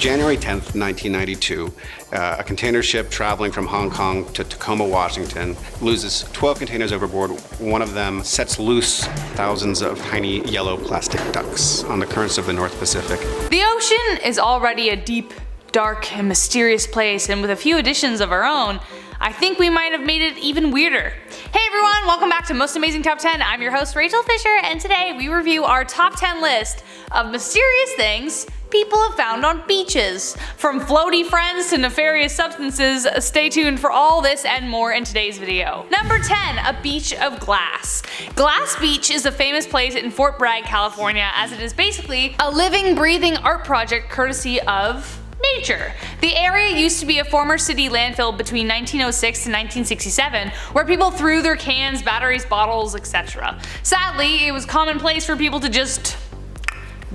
January 10th, 1992, a container ship traveling from Hong Kong to Tacoma, Washington, loses 12 containers overboard. One of them sets loose thousands of tiny yellow plastic ducks on the currents of the North Pacific. The ocean is already a deep, dark, and mysterious place, and with a few additions of our own, I think we might have made it even weirder. Hey everyone, welcome back to Most Amazing Top 10. I'm your host Raechel Fisher, and today we review our top 10 list of mysterious things people have found on beaches. From floaty friends to nefarious substances, stay tuned for all this and more in today's video. Number 10, a beach of glass. Glass Beach is a famous place in Fort Bragg, California, as it is basically a living, breathing art project courtesy of nature. The area used to be a former city landfill between 1906 to 1967, where people threw their cans, batteries, bottles, etc. Sadly, it was commonplace for people to just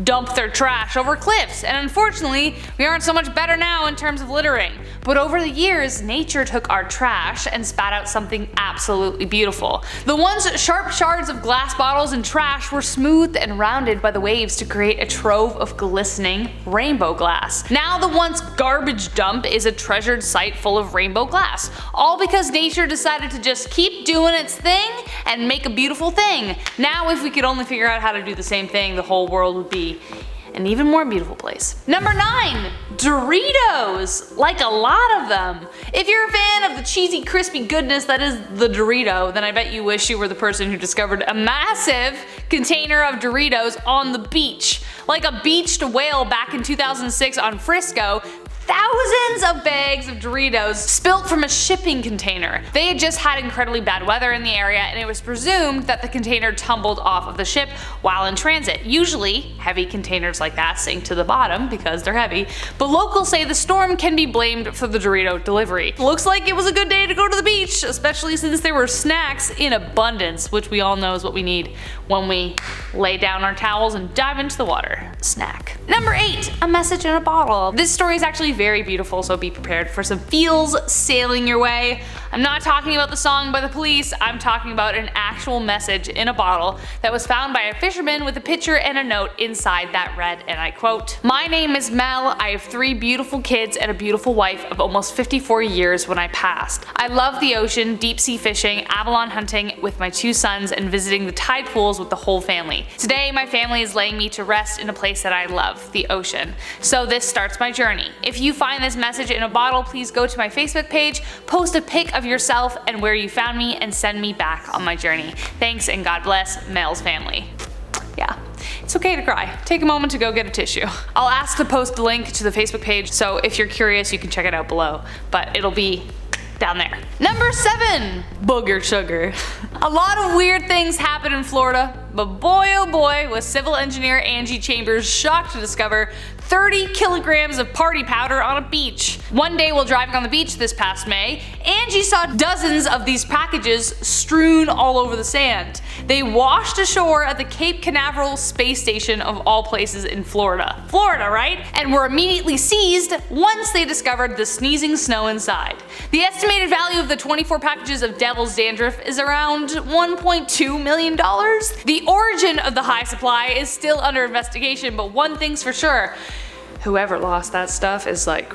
dump their trash over cliffs, and unfortunately, we aren't so much better now in terms of littering. But over the years, nature took our trash and spat out something absolutely beautiful. The once sharp shards of glass bottles and trash were smoothed and rounded by the waves to create a trove of glistening rainbow glass. Now the once garbage dump is a treasured site full of rainbow glass, all because nature decided to just keep doing its thing and make a beautiful thing. Now if we could only figure out how to do the same thing, the whole world would be an even more beautiful place. Number 9, Doritos. Like a lot of them. If you're a fan of the cheesy, crispy goodness that is the Dorito, then I bet you wish you were the person who discovered a massive container of Doritos on the beach. Like a beached whale back in 2006 on Frisco, thousands of bags of Doritos spilt from a shipping container. They had just had incredibly bad weather in the area, and it was presumed that the container tumbled off of the ship while in transit. Usually, heavy containers like that sink to the bottom because they're heavy, but locals say the storm can be blamed for the Dorito delivery. Looks like it was a good day to go to the beach, especially since there were snacks in abundance, which we all know is what we need when we lay down our towels and dive into the water. Snack. Number 8, a message in a bottle. This story is actually very beautiful, so be prepared for some feels sailing your way. I'm not talking about the song by the Police, I'm talking about an actual message in a bottle that was found by a fisherman with a picture and a note inside that read, and I quote, "My name is Mel, I have 3 beautiful kids and a beautiful wife of almost 54 years when I passed. I love the ocean, deep sea fishing, abalone hunting with my 2 sons, and visiting the tide pools with the whole family. Today my family is laying me to rest in a place that I love, the ocean. So this starts my journey. If you find this message in a bottle, please go to my Facebook page, post a pic of yourself and where you found me, and send me back on my journey. Thanks and God bless, Mel's family." Yeah, it's okay to cry. Take a moment to go get a tissue. I'll ask to post the link to the Facebook page, so if you're curious you can check it out below, but it'll be down there. Number 7, Booger Sugar. A lot of weird things happen in Florida, but boy oh boy was civil engineer Angie Chambers shocked to discover 30 kilograms of party powder on a beach. One day while driving on the beach this past May, Angie saw dozens of these packages strewn all over the sand. They washed ashore at the Cape Canaveral space station of all places in Florida. Florida, right? And were immediately seized once they discovered the sneezing snow inside. The estimated value of the 24 packages of devil's dandruff is around $1.2 million. The origin of the high supply is still under investigation, but one thing's for sure. Whoever lost that stuff is like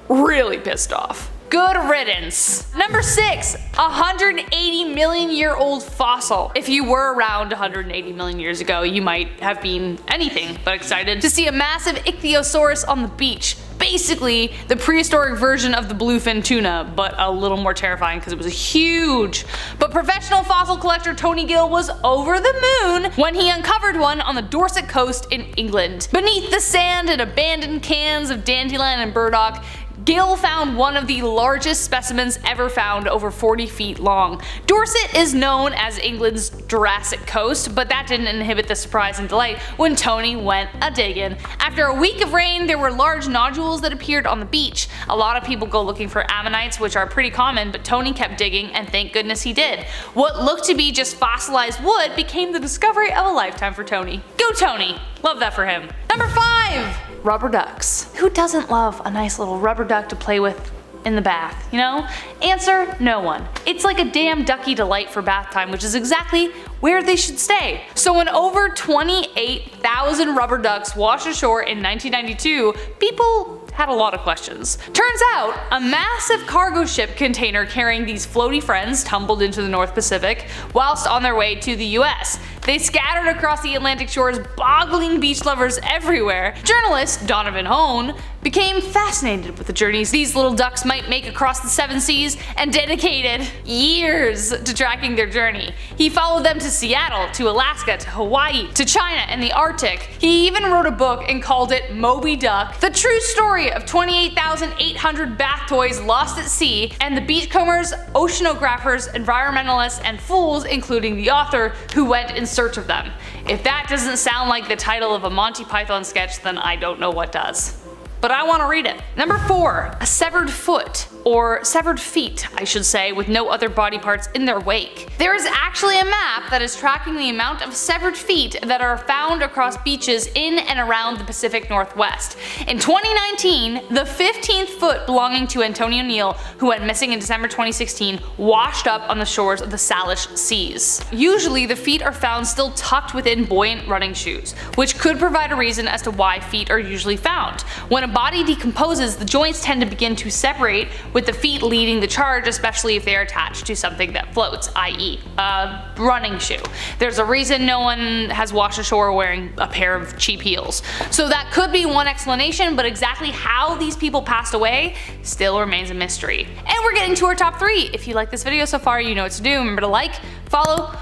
really pissed off. Good riddance. Number 6, 180 million year old fossil. If you were around 180 million years ago, you might have been anything but excited to see a massive ichthyosaurus on the beach. Basically the prehistoric version of the bluefin tuna, but a little more terrifying because it was huge. But professional fossil collector Tony Gill was over the moon when he uncovered one on the Dorset coast in England. Beneath the sand and abandoned cans of dandelion and burdock, Gill found one of the largest specimens ever found, over 40 feet long. Dorset is known as England's Jurassic Coast, but that didn't inhibit the surprise and delight when Tony went a-diggin'. After a week of rain, there were large nodules that appeared on the beach. A lot of people go looking for ammonites, which are pretty common, but Tony kept digging, and thank goodness he did. What looked to be just fossilized wood became the discovery of a lifetime for Tony. Go Tony! Love that for him. Number 5, rubber ducks. Who doesn't love a nice little rubber duck to play with in the bath, you know? Answer, no one. It's like a damn ducky delight for bath time, which is exactly where they should stay. So when over 28,000 rubber ducks washed ashore in 1992, people had a lot of questions. Turns out, a massive cargo ship container carrying these floaty friends tumbled into the North Pacific whilst on their way to the US. They scattered across the Atlantic shores, boggling beach lovers everywhere. Journalist Donovan Hone became fascinated with the journeys these little ducks might make across the 7 seas and dedicated years to tracking their journey. He followed them to Seattle, to Alaska, to Hawaii, to China and the Arctic. He even wrote a book and called it Moby Duck, the true story of 28,800 bath toys lost at sea, and the beachcombers, oceanographers, environmentalists, and fools, including the author, who went in search of them. If that doesn't sound like the title of a Monty Python sketch, then I don't know what does. But I want to read it. Number 4, a severed foot, or severed feet, I should say, with no other body parts in their wake. There is actually a map that is tracking the amount of severed feet that are found across beaches in and around the Pacific Northwest. In 2019, the 15th foot belonging to Antonio Neal, who went missing in December 2016, washed up on the shores of the Salish Seas. Usually, the feet are found still tucked within buoyant running shoes, which could provide a reason as to why feet are usually found. When a body decomposes, the joints tend to begin to separate, with the feet leading the charge, especially if they are attached to something that floats, i.e. a running shoe. There's a reason no one has washed ashore wearing a pair of cheap heels. So that could be one explanation, but exactly how these people passed away still remains a mystery. And we're getting to our top 3. If you like this video so far, you know what to do. Remember to like, follow,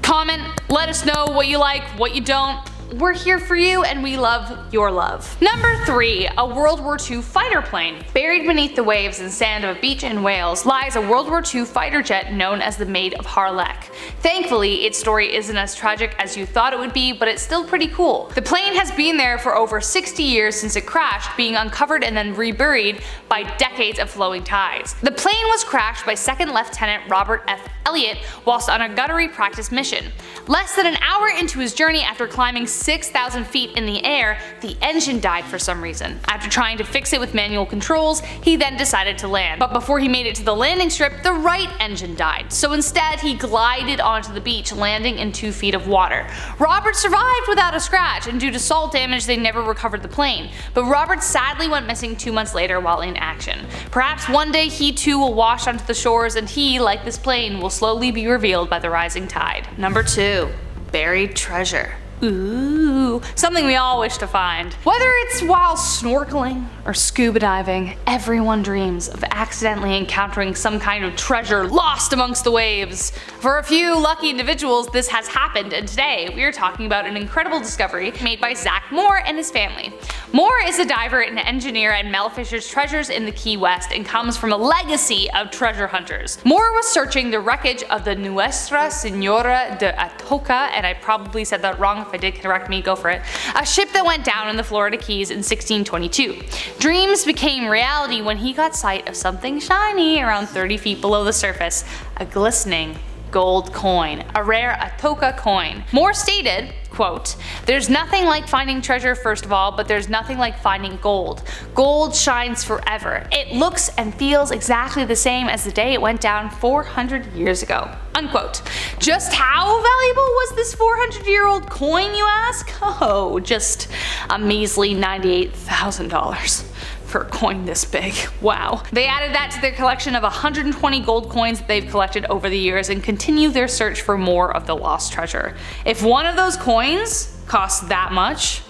comment, let us know what you like, what you don't. We're here for you and we love your love. Number 3, a World War II fighter plane. Buried beneath the waves and sand of a beach in Wales lies a World War II fighter jet known as the Maid of Harlech. Thankfully, its story isn't as tragic as you thought it would be, but it's still pretty cool. The plane has been there for over 60 years since it crashed, being uncovered and then reburied by decades of flowing tides. The plane was crashed by 2nd Lieutenant Robert F. Elliott whilst on a gunnery practice mission. Less than an hour into his journey, after climbing 6,000 feet in the air, the engine died for some reason. After trying to fix it with manual controls, he then decided to land. But before he made it to the landing strip, the right engine died. So instead, he glided onto the beach, landing in 2 feet of water. Robert survived without a scratch, and due to salt damage, they never recovered the plane. But Robert sadly went missing 2 months later while in action. Perhaps one day he too will wash onto the shores, and he, like this plane, will slowly be revealed by the rising tide. Number 2, buried treasure. Ooh, something we all wish to find. Whether it's while snorkeling or scuba diving, everyone dreams of accidentally encountering some kind of treasure lost amongst the waves. For a few lucky individuals, this has happened, and today we are talking about an incredible discovery made by Zach Moore and his family. Moore is a diver and engineer at Mel Fisher's Treasures in the Key West and comes from a legacy of treasure hunters. Moore was searching the wreckage of the Nuestra Senora de Atocha, and I probably said that wrong. If I did, correct me, go for it. A ship that went down in the Florida Keys in 1622. Dreams became reality when he got sight of something shiny around 30 feet below the surface, a glistening gold coin, a rare Atocha coin. Moore stated, quote, "There's nothing like finding treasure first of all, but there's nothing like finding gold. Gold shines forever. It looks and feels exactly the same as the day it went down 400 years ago." Unquote. Just how valuable was this 400-year-old coin, you ask? Oh, just a measly $98,000. For a coin this big. Wow. They added that to their collection of 120 gold coins that they've collected over the years and continue their search for more of the lost treasure. If one of those coins costs that much,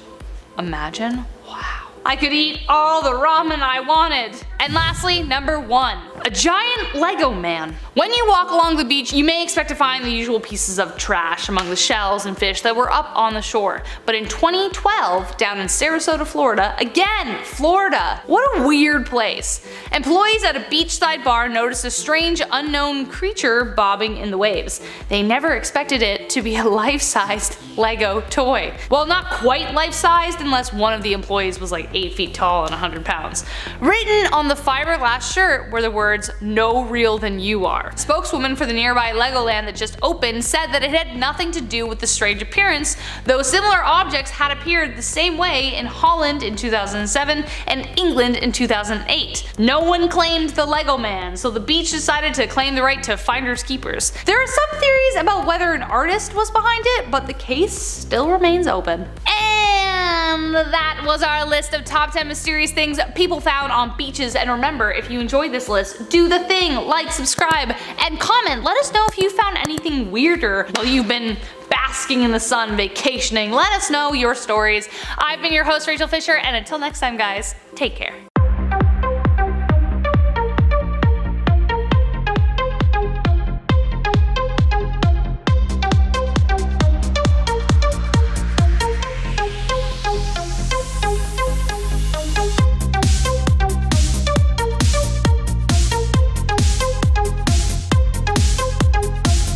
imagine. Wow. I could eat all the ramen I wanted. And lastly, number 1, a giant Lego man. When you walk along the beach, you may expect to find the usual pieces of trash among the shells and fish that were up on the shore. But in 2012, down in Sarasota, Florida, again, Florida, what a weird place. Employees at a beachside bar noticed a strange unknown creature bobbing in the waves. They never expected it to be a life-sized Lego toy. Well, not quite life-sized unless one of the employees was like 8 feet tall and 100 pounds. Written on the fiberglass shirt were the words, words, "no real than you are." Spokeswoman for the nearby Legoland that just opened said that it had nothing to do with the strange appearance, though similar objects had appeared the same way in Holland in 2007 and England in 2008. No one claimed the Lego Man, so the beach decided to claim the right to finders keepers. There are some theories about whether an artist was behind it, but the case still remains open. And that was our list of top 10 mysterious things people found on beaches. And remember, if you enjoyed this list, do the thing, like, subscribe, and comment. Let us know if you found anything weirder while you've been basking in the sun, vacationing. Let us know your stories. I've been your host, Raechel Fisher, and until next time, guys, take care.